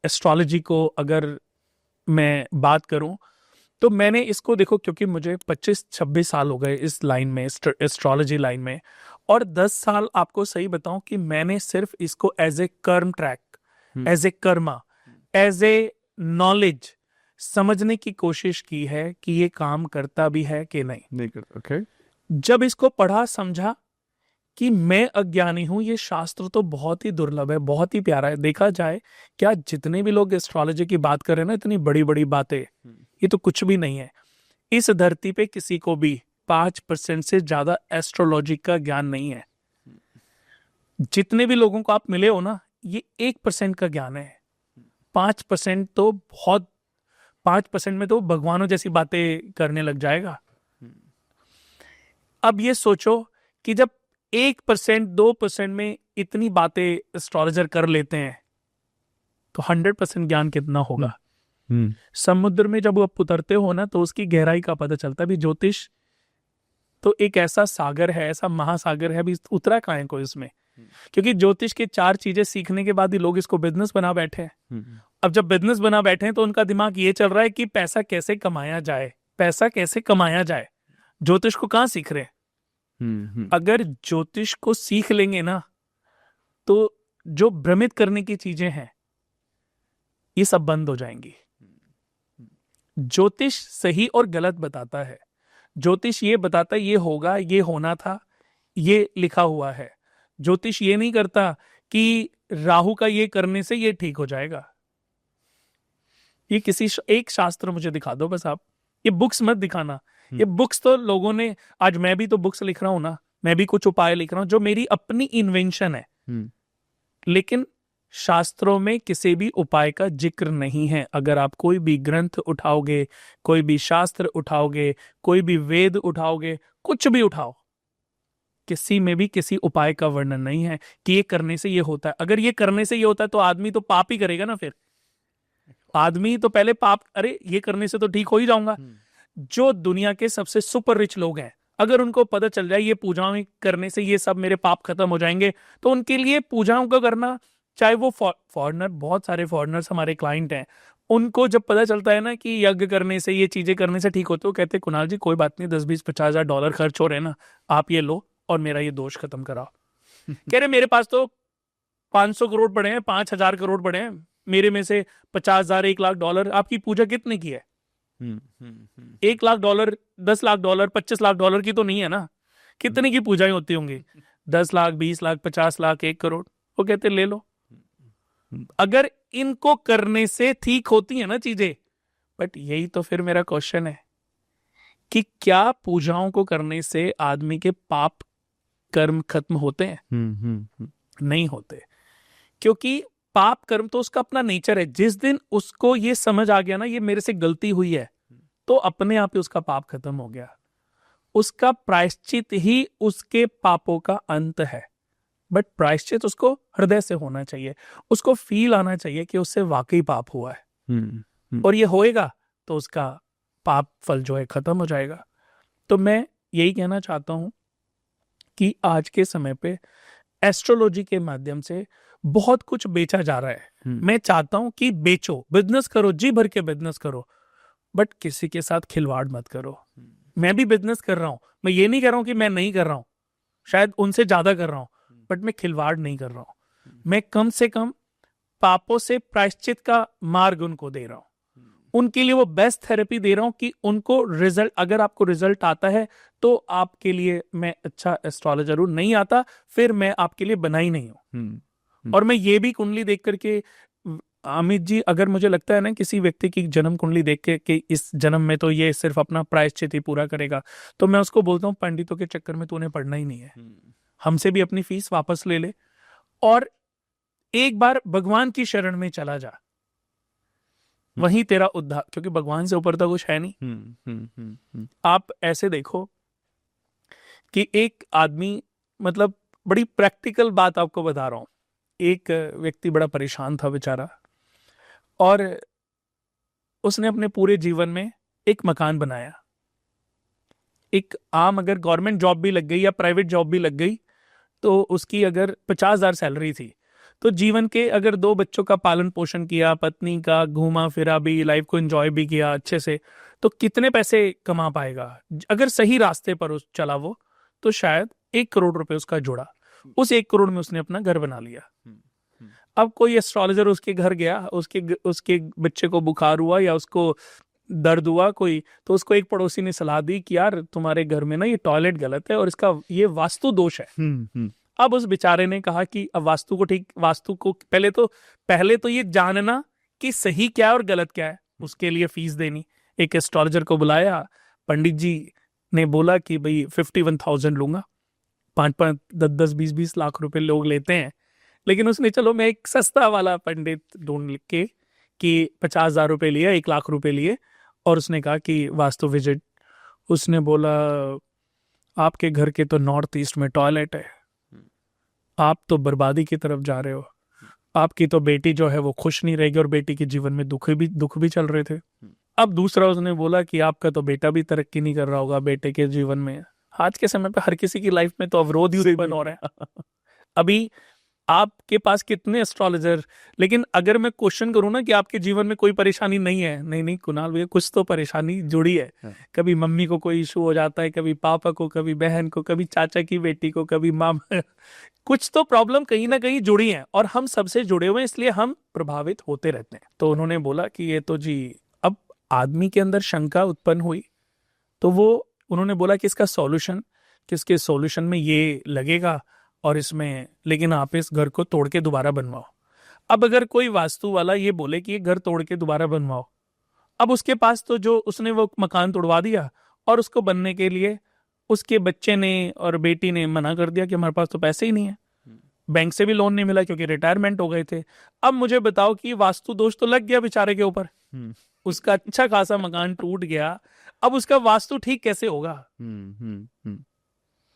Astrology को अगर मैं बात करूं तो मैंने इसको देखो, क्योंकि मुझे 25-26 साल हो गए इस लाइन में, एस्ट्रोलॉजी लाइन में, और 10 साल आपको सही बताऊं कि मैंने सिर्फ इसको एज ए कर्म track, as a karma, as a knowledge समझने की कोशिश की है कि ये काम करता भी है कि नहीं करता। ओके। जब इसको पढ़ा समझा कि मैं अज्ञानी हूं, ये शास्त्र तो बहुत ही दुर्लभ है, बहुत ही प्यारा है। देखा जाए क्या जितने भी लोग एस्ट्रोलॉजी की बात कर रहे हैं ना, इतनी बड़ी बड़ी बातें, ये तो कुछ भी नहीं है। इस धरती पे किसी को भी 5% से ज्यादा एस्ट्रोलॉजी का ज्ञान नहीं है। जितने भी लोगों को आप मिले हो ना, ये 1% का ज्ञान है। 5% तो बहुत, 5% में तो भगवानों जैसी बातें करने लग जाएगा। अब ये सोचो कि जब 1%, 2% में इतनी बातें एस्ट्रोलॉजर कर लेते हैं, तो 100% ज्ञान कितना होगा। समुद्र में जब आप उतरते हो ना, तो उसकी गहराई का पता चलता है। भी ज्योतिष तो एक ऐसा सागर है, ऐसा महासागर है, अभी उतरा कहाँ है कोई इसमें। क्योंकि ज्योतिष की 4 चीजें सीखने के बाद ही लोग इसको बिजनेस बना बैठे हैं। अब जब बिजनेस बना बैठे हैं तो उनका दिमाग ये चल रहा है कि पैसा कैसे कमाया जाए, पैसा कैसे कमाया जाए। ज्योतिष को कहाँ सीख रहे हैं। अगर ज्योतिष को सीख लेंगे ना, तो जो भ्रमित करने की चीजें हैं ये सब बंद हो जाएंगी। ज्योतिष सही और गलत बताता है। ज्योतिष ये बताता है ये होगा, ये होना था, ये लिखा हुआ है। ज्योतिष ये नहीं करता कि राहु का ये करने से ये ठीक हो जाएगा। ये किसी एक शास्त्र मुझे दिखा दो बस आप, ये बुक्स मत दिखाना। ये बुक्स तो लोगों ने, आज मैं भी तो बुक्स लिख रहा हूं ना, मैं भी कुछ उपाय लिख रहा हूं जो मेरी अपनी इन्वेंशन है, लेकिन शास्त्रों में किसी भी उपाय का जिक्र नहीं है। अगर आप कोई भी ग्रंथ उठाओगे, कोई भी शास्त्र उठाओगे, कोई भी वेद उठाओगे, कुछ भी उठाओ, किसी में भी किसी उपाय का वर्णन नहीं है कि ये करने से ये होता है। अगर ये करने से ये होता है तो आदमी तो पाप ही करेगा ना। फिर आदमी तो पहले पाप, अरे ये करने से तो ठीक हो ही जाऊंगा। जो दुनिया के सबसे सुपर रिच लोग हैं, अगर उनको पता चल जाए ये पूजाएं करने से ये सब मेरे पाप खत्म हो जाएंगे, तो उनके लिए पूजाओं का करना, चाहे वो फॉरेनर, बहुत सारे फॉरेनर्स हमारे क्लाइंट हैं, उनको जब पता चलता है ना कि यज्ञ करने से, ये चीजें करने से ठीक होते, वो कहते हैं कुणाल जी कोई बात नहीं, 10-20-50,000 खर्च हो रहे हैं ना, आप ये लो और मेरा ये दोष खत्म कराओ। कह रहे मेरे पास तो 500 करोड़ पड़े हैं, 5,000 करोड़ पड़े हैं, मेरे में से 50,000, $1,00,000, आपकी पूजा कितने की है। $1,00,000, $10,00,000, $25,00,000 की तो नहीं है ना। कितने की पूजाएं होती होंगी, 10 लाख, 20 लाख, 50 लाख, 1 करोड़। वो कहते ले लो। अगर इनको करने से ठीक होती है ना चीजें, बट यही तो फिर मेरा क्वेश्चन है कि क्या पूजाओं को करने से आदमी के पाप कर्म खत्म होते हैं। नहीं होते, क्योंकि पाप कर्म तो उसका अपना नेचर है। जिस दिन उसको ये समझ आ गया ना ये मेरे से गलती हुई है, तो अपने आप ही उसका पाप खत्म हो गया। उसका प्रायश्चित ही उसके पापों का अंत है। बट प्रायश्चित उसको हृदय से होना चाहिए, उसको फील आना चाहिए कि उससे वाकई पाप हुआ है। और ये होएगा तो उसका पाप फल जो है खत्म हो जाएगा। तो मैं यही कहना चाहता हूं कि आज के समय पे एस्ट्रोलॉजी के माध्यम से बहुत कुछ बेचा जा रहा है। मैं चाहता हूं कि बेचो, बिजनेस करो, जी भर के बिजनेस करो, बट किसी के साथ खिलवाड़ मत करो। मैं भी बिजनेस कर रहा हूं, मैं ये नहीं कह रहा हूं कि मैं नहीं कर रहा हूं, शायद उनसे ज्यादा कर रहा हूं, बट मैं खिलवाड़ नहीं कर रहा हूं। मैं कम से कम पापों से प्रायश्चित का मार्ग उनको दे रहा हूं, उनके लिए वो बेस्ट थेरेपी दे रहा हूं कि उनको रिजल्ट, अगर आपको रिजल्ट आता है तो आपके लिए मैं अच्छा एस्ट्रोलॉजर हूं, नहीं आता फिर मैं आपके लिए बना ही नहीं हूं। और मैं ये भी कुंडली देख करके, अमित जी, अगर मुझे लगता है ना किसी व्यक्ति की जन्म कुंडली देख के कि इस जन्म में तो ये सिर्फ अपना प्रायश्चित ही पूरा करेगा, तो मैं उसको बोलता हूँ पंडितों के चक्कर में तूने पढ़ना ही नहीं है। हमसे भी अपनी फीस वापस ले ले और एक बार भगवान की शरण में चला जा, वहीं तेरा उद्धार, क्योंकि भगवान से ऊपर तो कुछ है नहीं। आप ऐसे देखो कि एक आदमी, मतलब बड़ी प्रैक्टिकल बात आपको बता रहा हूं, एक व्यक्ति बड़ा परेशान था बेचारा, और उसने अपने पूरे जीवन में एक मकान बनाया। एक आम अगर गवर्नमेंट जॉब भी लग गई या प्राइवेट जॉब भी लग गई तो उसकी अगर 50,000 सैलरी थी, तो जीवन के अगर 2 बच्चों का पालन पोषण किया, पत्नी का घूमा फिरा भी, लाइफ को एंजॉय भी किया अच्छे से, तो कितने पैसे कमा पाएगा? अगर सही रास्ते पर उस चला वो, तो शायद 1 करोड़ रुपए उसका जुड़ा, उस 1 करोड़ में उसने अपना घर बना लिया। अब कोई एस्ट्रोलॉजर उसके घर गया, उसके बच्चे को बुखार हुआ या उसको दर्द हुआ कोई, तो उसको एक पड़ोसी ने सलाह दी कि यार तुम्हारे घर में ना ये टॉयलेट गलत है और इसका ये वास्तु दोष है। अब उस बेचारे ने कहा कि अब वास्तु को पहले तो ये जानना कि सही क्या है और गलत क्या है, उसके लिए फीस देनी। एक एस्ट्रोलॉजर को बुलाया, पंडित जी ने बोला कि भाई 51,000 लूंगा। 5-5, 10-10, 20-20 लाख रुपए लोग लेते हैं, लेकिन उसने चलो मैं एक सस्ता वाला पंडित ढूंढ के कि 50,000 रुपए लिए, 1 लाख रुपए लिए, और उसने कहा कि वास्तु विजिट। उसने बोला आपके घर के तो नॉर्थ ईस्ट में टॉयलेट है, आप तो बर्बादी की तरफ जा रहे हो, आपकी तो बेटी जो है वो खुश नहीं रहेगी, और बेटी के जीवन में दुख भी चल रहे थे। अब दूसरा उसने बोला कि आपका तो बेटा भी तरक्की नहीं कर रहा होगा बेटे के जीवन में। आज के समय पे हर किसी की लाइफ में तो अवरोध ही उत्पन्न हो रहे हैं। अभी आपके पास कितने एस्ट्रोलॉजर, लेकिन अगर मैं क्वेश्चन करूं ना कि आपके जीवन में कोई परेशानी नहीं है, नहीं कुणाल भैया कुछ तो परेशानी जुड़ी है। कभी मम्मी को कोई इशू हो जाता है, कभी पापा को, कभी बहन को, कभी चाचा की बेटी को, कभी मामा कुछ तो प्रॉब्लम कहीं ना कहीं जुड़ी है, और हम सबसे जुड़े हुए हैं, इसलिए हम प्रभावित होते रहते हैं। तो उन्होंने बोला कि ये तो जी, अब आदमी के अंदर शंका उत्पन्न हुई, तो उन्होंने बोला कि इसका सॉल्यूशन, किसके सॉल्यूशन में ये लगेगा, और इसमें लेकिन आप इस घर को तोड़ के दोबारा बनवाओ। अब अगर कोई वास्तु वाला ये बोले कि ये घर तोड़ के दोबारा बनवाओ, अब उसके पास तो जो उसने वो मकान तोड़वा दिया, और उसको बनने के लिए उसके बच्चे ने और बेटी ने मना कर दिया कि हमारे पास तो पैसे ही नहीं है, बैंक से भी लोन नहीं मिला क्योंकि रिटायरमेंट हो गए थे। अब मुझे बताओ कि वास्तु दोष तो लग गया बेचारे के ऊपर, उसका अच्छा खासा मकान टूट गया, अब उसका वास्तु ठीक कैसे होगा?